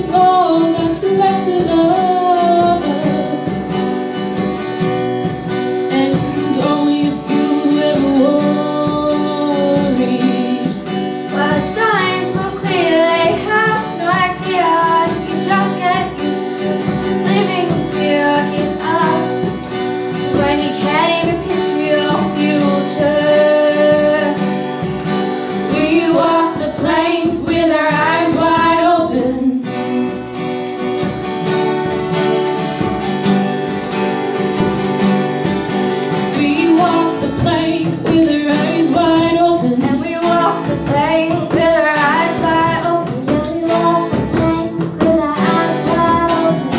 is all that's left of us, and only a few ever worry. Well, signs were clear, they have no idea. You just get used to living in fear. Give up when you can't even picture your future. We walk the plank with our eyes wide open. We walk the plank with our eyes wide open. And we walk the plank with our eyes wide open. Yeah, we walk the plank with our eyes wide open.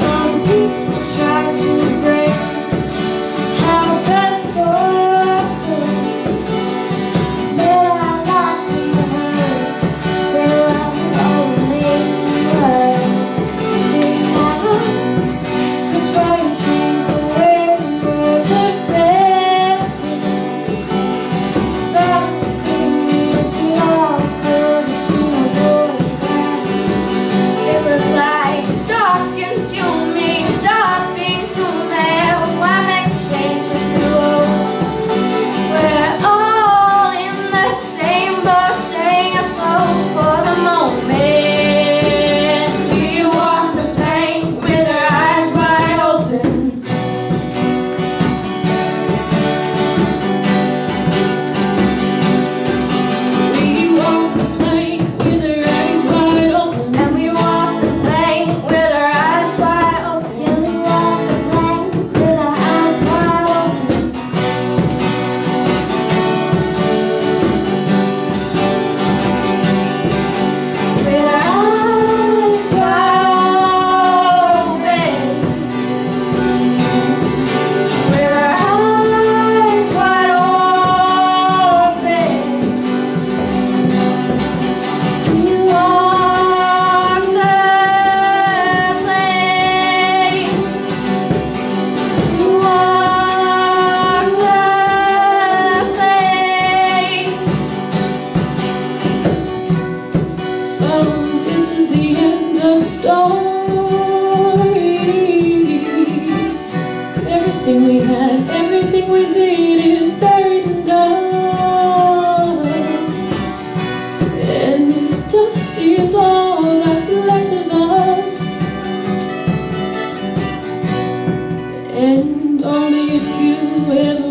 Some people try to break how best working, but I like to hurt. There are only words. Didn't ever to try and change the way we were perfect. Something means we all could avoid that. It was like stop consuming, stop being human. Why make a change if we're all in the same boat, staying afloat for the moment? We walk the plank with our eyes wide open. We walk the plank with our eyes wide open. And we walk the plank with our eyes wide open. Yeah, we walk the plank with our eyes wide open. With our eyes wide open. With our eyes wide open. We walk the plank. We walk the plank. So this is the end of the story. Everything we had, everything we did is buried in dust, and this dust is all that's left of us, and only a few ever